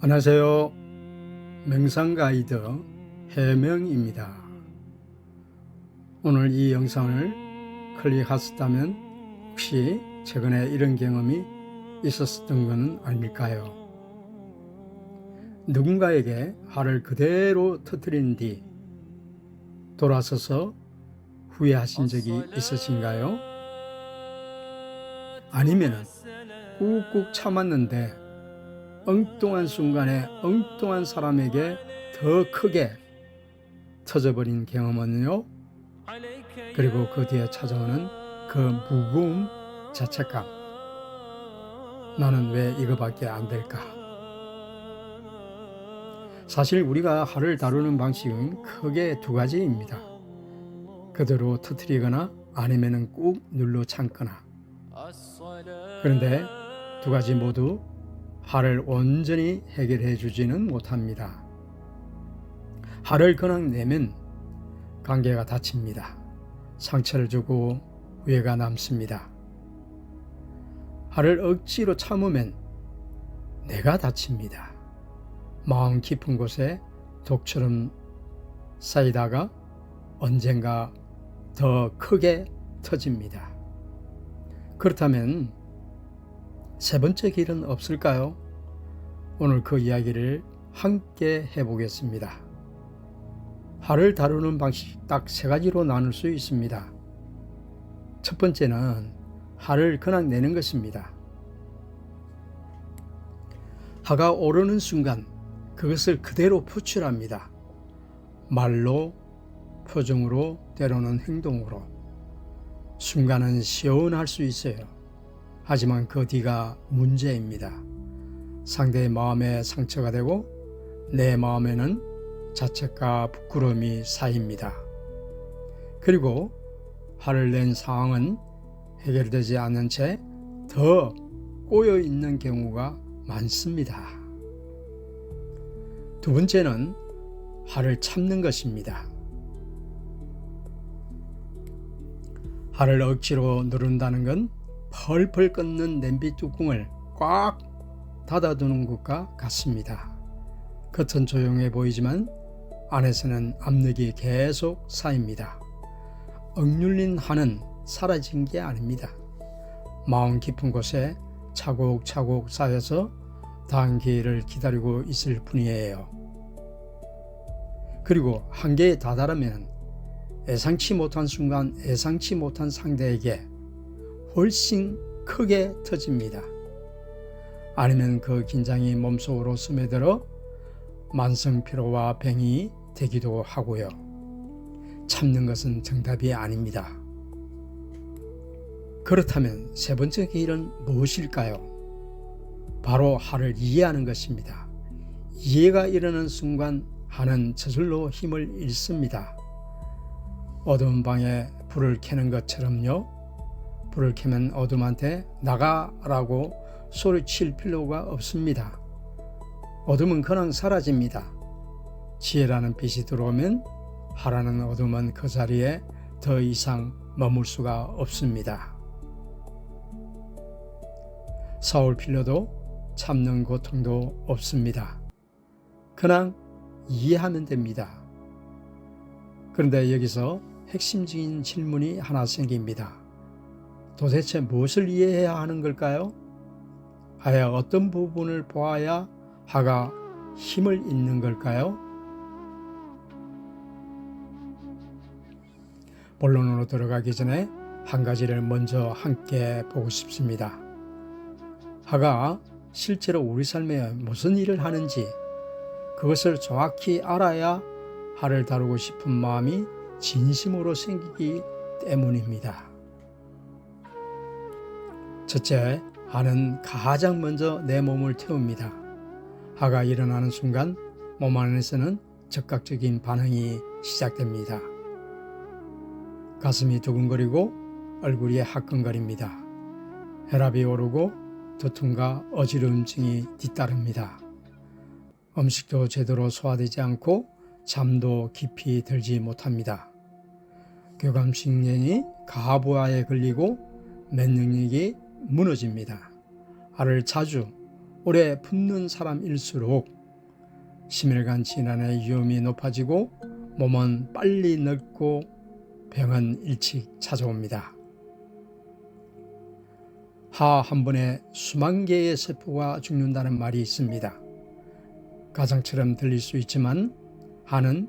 안녕하세요. 명상가이드 해명입니다. 오늘 이 영상을 클릭하셨다면 혹시 최근에 이런 경험이 있었던 것은 아닐까요? 누군가에게 화를 그대로 터뜨린 뒤 돌아서서 후회하신 적이 있으신가요? 아니면 꾹꾹 참았는데 엉뚱한 순간에 엉뚱한 사람에게 더 크게 터져버린 경험은요? 그리고 그 뒤에 찾아오는 그 무거움, 자책감. 나는 왜 이거밖에 안 될까? 사실 우리가 화를 다루는 방식은 크게 두 가지입니다. 그대로 터뜨리거나 아니면 꾹 눌러 참거나. 그런데 두 가지 모두 화를 온전히 해결해 주지는 못합니다. 화를 그냥 내면 관계가 다칩니다. 상처를 주고 후회가 남습니다. 화를 억지로 참으면 내가 다칩니다. 마음 깊은 곳에 독처럼 쌓이다가 언젠가 더 크게 터집니다. 그렇다면 세 번째 길은 없을까요? 오늘 그 이야기를 함께 해보겠습니다. 화를 다루는 방식 딱 세 가지로 나눌 수 있습니다. 첫 번째는 화를 그냥 내는 것입니다. 화가 오르는 순간 그것을 그대로 표출합니다. 말로, 표정으로, 때로는 행동으로. 순간은 시원할 수 있어요. 하지만 그 뒤가 문제입니다. 상대의 마음에 상처가 되고 내 마음에는 자책과 부끄러움이 쌓입니다. 그리고 화를 낸 상황은 해결되지 않은 채 더 꼬여 있는 경우가 많습니다. 두 번째는 화를 참는 것입니다. 화를 억지로 누른다는 건 펄펄 끓는 냄비 뚜껑을 꽉 닫아두는 것과 같습니다. 겉은 조용해 보이지만 안에서는 압력이 계속 쌓입니다. 억눌린 화는 사라진 게 아닙니다. 마음 깊은 곳에 차곡차곡 쌓여서 다음 기회를 기다리고 있을 뿐이에요. 그리고 한계에 다다르면 예상치 못한 순간 예상치 못한 상대에게 훨씬 크게 터집니다. 아니면 그 긴장이 몸속으로 스며들어 만성피로와 병이 되기도 하고요. 참는 것은 정답이 아닙니다. 그렇다면 세 번째 길은 무엇일까요? 바로 화를 이해하는 것입니다. 이해가 일어나는 순간 화는 저절로 힘을 잃습니다. 어두운 방에 불을 켜는 것처럼요. 불을 켜면 어둠한테 나가라고 소리칠 필요가 없습니다. 어둠은 그냥 사라집니다. 지혜라는 빛이 들어오면 화라는 어둠은 그 자리에 더 이상 머물 수가 없습니다. 싸울 필요도 참는 고통도 없습니다. 그냥 이해하면 됩니다. 그런데 여기서 핵심적인 질문이 하나 생깁니다. 도대체 무엇을 이해해야 하는 걸까요? 화의 어떤 부분을 보아야 화가 힘을 잃는 걸까요? 본론으로 들어가기 전에 한 가지를 먼저 함께 보고 싶습니다. 화가 실제로 우리 삶에 무슨 일을 하는지 그것을 정확히 알아야 화를 다루고 싶은 마음이 진심으로 생기기 때문입니다. 첫째, 화는 가장 먼저 내 몸을 태웁니다. 화가 일어나는 순간 몸 안에서는 즉각적인 반응이 시작됩니다. 가슴이 두근거리고 얼굴이 화끈거립니다. 혈압이 오르고 두통과 어지러움증이 뒤따릅니다. 음식도 제대로 소화되지 않고 잠도 깊이 들지 못합니다. 교감신경이 가부하에 걸리고 면역력이 무너집니다. 화를 자주 오래 붓는 사람일수록 심혈관 질환의 위험이 높아지고 몸은 빨리 늙고 병은 일찍 찾아옵니다. 하 한 번에 수만 개의 세포가 죽는다는 말이 있습니다. 가상처럼 들릴 수 있지만 하는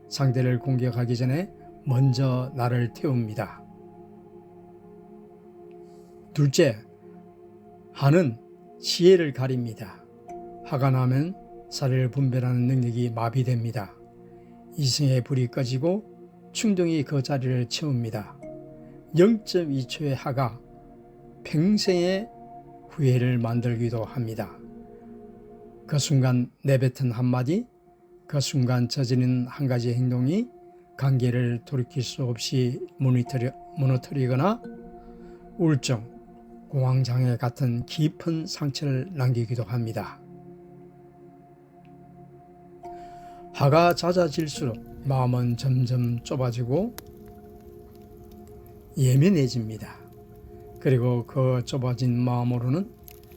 상대를 공격하기 전에 먼저 나를 태웁니다. 둘째, 하는 시야를 가립니다. 화가 나면 살을 분별하는 능력이 마비됩니다. 이성의 불이 꺼지고 충동이 그 자리를 채웁니다. 0.2초의 화가 평생의 후회를 만들기도 합니다. 그 순간 내뱉은 한마디, 그 순간 저지른 한 가지 행동이 관계를 돌이킬 수 없이 무너뜨리거나 우울증, 공황장애 같은 깊은 상처를 남기기도 합니다. 화가 잦아질수록 마음은 점점 좁아지고 예민해집니다. 그리고 그 좁아진 마음으로는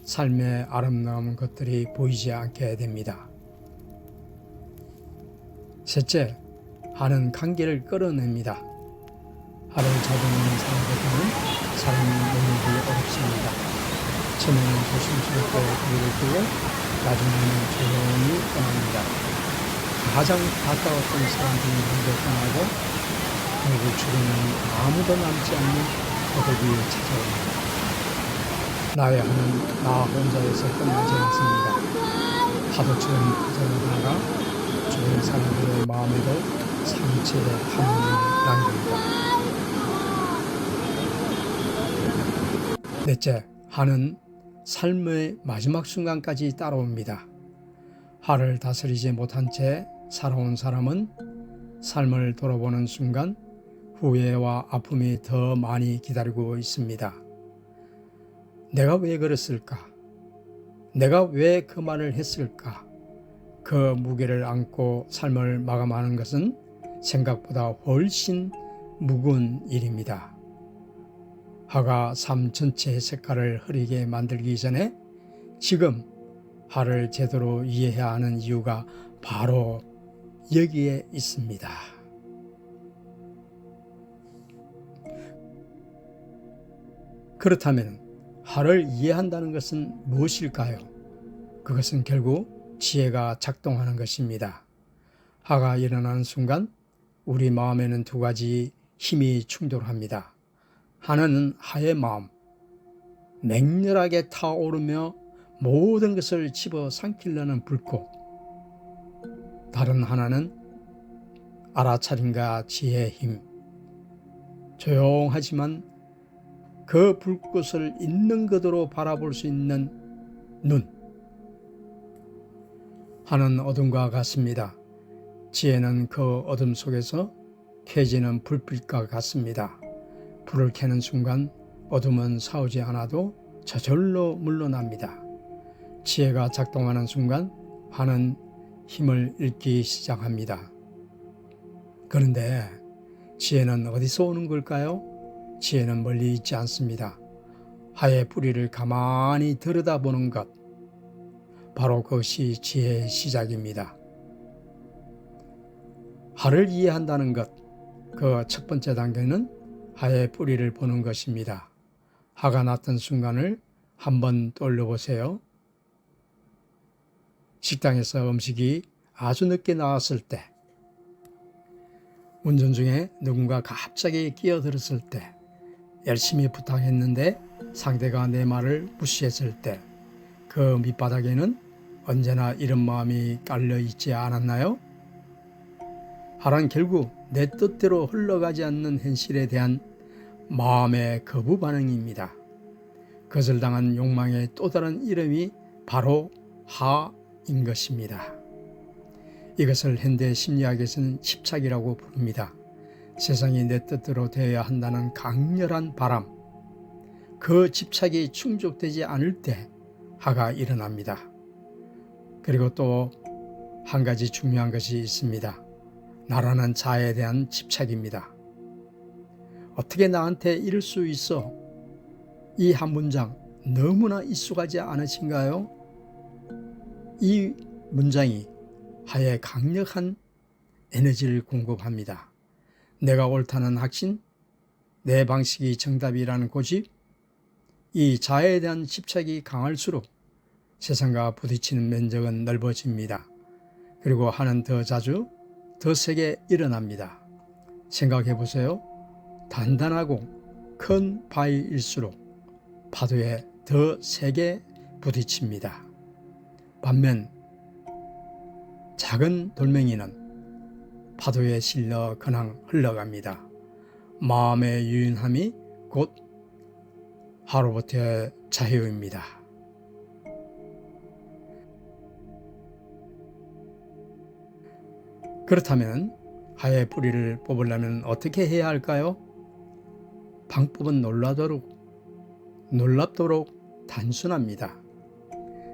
삶의 아름다운 것들이 보이지 않게 됩니다. 셋째, 화는 관계를 끌어냅니다. 화를 자동하는 사람들과는 사람이 머물기 어렵습니다. 처음에는 조심스럽게 거리를 두고 나중에는 조용히 떠납니다. 가장 가까웠던 사람들이 먼저 떠나고 결국 죽으면 아무도 남지 않는 고독이 찾아옵니다. 나의 화는 나 혼자에서 끝나지 않습니다. 파도처럼 퍼져나가 죽은 사람들의 마음에도 상처의 함을 남깁니다. 넷째, 화는 삶의 마지막 순간까지 따라옵니다. 화를 다스리지 못한 채 살아온 사람은 삶을 돌아보는 순간 후회와 아픔이 더 많이 기다리고 있습니다. 내가 왜 그랬을까? 내가 왜 그 말을 했을까? 그 무게를 안고 삶을 마감하는 것은 생각보다 훨씬 무거운 일입니다. 화가 삶 전체의 색깔을 흐리게 만들기 전에 지금 화를 제대로 이해해야 하는 이유가 바로 여기에 있습니다. 그렇다면 화를 이해한다는 것은 무엇일까요? 그것은 결국 지혜가 작동하는 것입니다. 화가 일어나는 순간 우리 마음에는 두 가지 힘이 충돌합니다. 하나는 화의 마음, 맹렬하게 타오르며 모든 것을 집어삼키려는 불꽃. 다른 하나는 알아차림과 지혜의 힘. 조용하지만 그 불꽃을 있는 그대로 바라볼 수 있는 눈. 하는 어둠과 같습니다. 지혜는 그 어둠 속에서 켜지는 불빛과 같습니다. 불을 켜는 순간 어둠은 싸우지 않아도 저절로 물러납니다. 지혜가 작동하는 순간 화는 힘을 잃기 시작합니다. 그런데 지혜는 어디서 오는 걸까요? 지혜는 멀리 있지 않습니다. 화의 뿌리를 가만히 들여다보는 것, 바로 그것이 지혜의 시작입니다. 화를 이해한다는 것, 그 첫 번째 단계는 화의 뿌리를 보는 것입니다. 화가 났던 순간을 한번 떠올려보세요. 식당에서 음식이 아주 늦게 나왔을 때, 운전 중에 누군가 갑자기 끼어들었을 때, 열심히 부탁했는데 상대가 내 말을 무시했을 때, 그 밑바닥에는 언제나 이런 마음이 깔려 있지 않았나요? 화란 결국 내 뜻대로 흘러가지 않는 현실에 대한 마음의 거부 반응입니다. 거절당한 욕망의 또 다른 이름이 바로 화인 것입니다. 이것을 현대 심리학에서는 집착이라고 부릅니다. 세상이 내 뜻대로 되어야 한다는 강렬한 바람, 그 집착이 충족되지 않을 때 화가 일어납니다. 그리고 또 한 가지 중요한 것이 있습니다. 나라는 자에 대한 집착입니다. 어떻게 나한테 이럴 수 있어? 이 한 문장 너무나 익숙하지 않으신가요? 이 문장이 하에 강력한 에너지를 공급합니다. 내가 옳다는 확신, 내 방식이 정답이라는 고집, 이 자아에 대한 집착이 강할수록 세상과 부딪히는 면적은 넓어집니다. 그리고 하는 더 자주, 더 세게 일어납니다. 생각해 보세요. 단단하고 큰 바위일수록 파도에 더 세게 부딪힙니다. 반면 작은 돌멩이는 파도에 실려 그냥 흘러갑니다. 마음의 유연함이 곧 하로부터의 자유입니다. 그렇다면 하의 뿌리를 뽑으려면 어떻게 해야 할까요? 방법은 놀랍도록 단순합니다.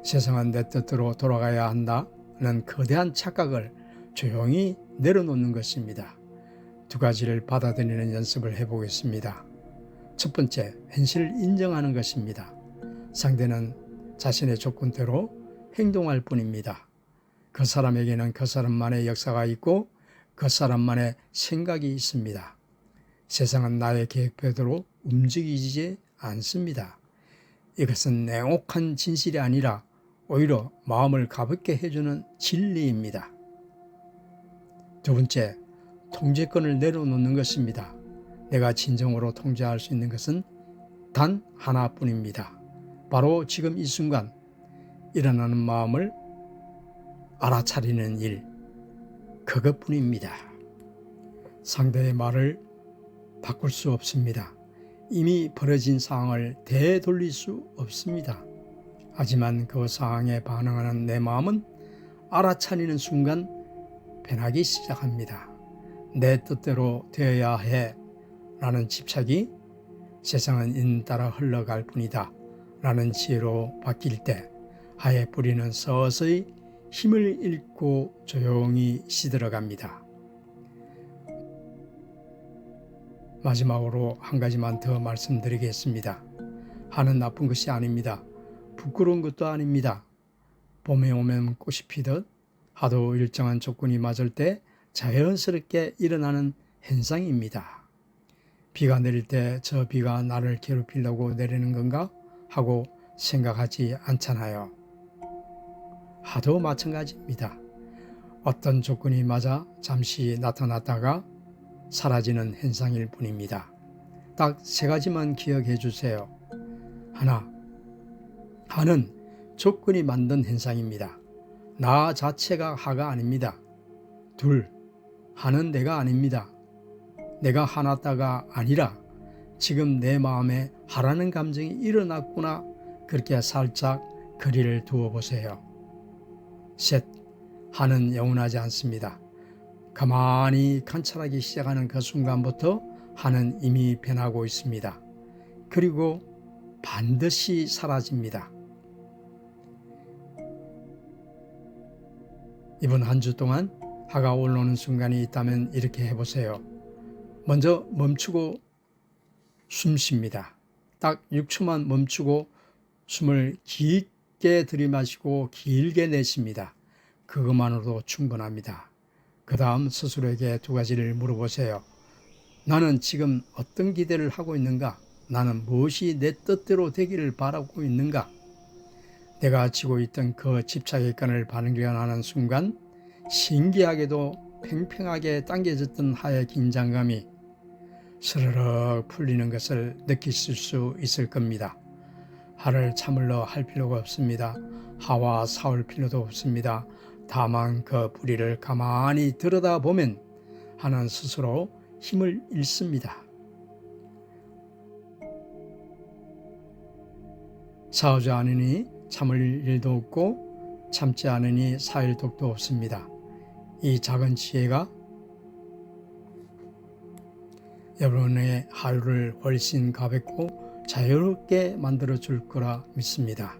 세상은 내 뜻대로 돌아가야 한다는 거대한 착각을 조용히 내려놓는 것입니다. 두 가지를 받아들이는 연습을 해보겠습니다. 첫 번째, 현실을 인정하는 것입니다. 상대는 자신의 조건대로 행동할 뿐입니다. 그 사람에게는 그 사람만의 역사가 있고 그 사람만의 생각이 있습니다. 세상은 나의 계획대로 움직이지 않습니다. 이것은 냉혹한 진실이 아니라 오히려 마음을 가볍게 해주는 진리입니다. 두 번째, 통제권을 내려놓는 것입니다. 내가 진정으로 통제할 수 있는 것은 단 하나뿐입니다. 바로 지금 이 순간 일어나는 마음을 알아차리는 일, 그것뿐입니다. 상대의 말을 바꿀 수 없습니다. 이미 벌어진 상황을 되돌릴 수 없습니다. 하지만 그 상황에 반응하는 내 마음은 알아차리는 순간 변하기 시작합니다. 내 뜻대로 되어야 해 라는 집착이 세상은 인따라 흘러갈 뿐이다 라는 지혜로 바뀔 때 하의 뿌리는 서서히 힘을 잃고 조용히 시들어갑니다. 마지막으로 한 가지만 더 말씀드리겠습니다. 하는 나쁜 것이 아닙니다. 부끄러운 것도 아닙니다. 봄에 오면 꽃이 피듯 하도 일정한 조건이 맞을 때 자연스럽게 일어나는 현상입니다. 비가 내릴 때 저 비가 나를 괴롭히려고 내리는 건가 하고 생각하지 않잖아요. 하도 마찬가지입니다. 어떤 조건이 맞아 잠시 나타났다가 사라지는 현상일 뿐입니다. 딱 세 가지만 기억해 주세요. 하나, 하는 조건이 만든 현상입니다. 나 자체가 하가 아닙니다. 둘, 하는 내가 아닙니다. 내가 화났다가 아니라 지금 내 마음에 하라는 감정이 일어났구나, 그렇게 살짝 거리를 두어 보세요. 셋, 하는 영원하지 않습니다. 가만히 관찰하기 시작하는 그 순간부터 하는 이미 변하고 있습니다. 그리고 반드시 사라집니다. 이번 한 주 동안 하가 올라오는 순간이 있다면 이렇게 해보세요. 먼저 멈추고 숨 쉽니다. 딱 6초만 멈추고 숨을 깊게 들이마시고 길게 내쉽니다. 그것만으로도 충분합니다. 그 다음 스스로에게 두 가지를 물어보세요. 나는 지금 어떤 기대를 하고 있는가? 나는 무엇이 내 뜻대로 되기를 바라고 있는가? 내가 쥐고 있던 그 집착의 끈을 발견하는 순간 신기하게도 팽팽하게 당겨졌던 하의 긴장감이 스르륵 풀리는 것을 느끼실 수 있을 겁니다. 하를 참으려 할 필요가 없습니다. 하와 싸울 필요도 없습니다. 다만 그 뿌리를 가만히 들여다보면 하는 스스로 힘을 잃습니다. 싸우지 않으니 참을 일도 없고 참지 않으니 사일 독도 없습니다. 이 작은 지혜가 여러분의 하루를 훨씬 가볍고 자유롭게 만들어 줄 거라 믿습니다.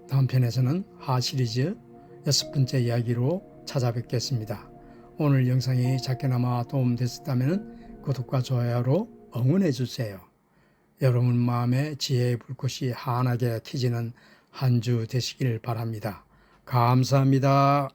다음 편에서는 하 시리즈 6번째 이야기로 찾아뵙겠습니다. 오늘 영상이 작게나마 도움됐다면 구독과 좋아요로 응원해 주세요. 여러분 마음에 지혜의 불꽃이 환하게 켜지는 한 주 되시길 바랍니다. 감사합니다.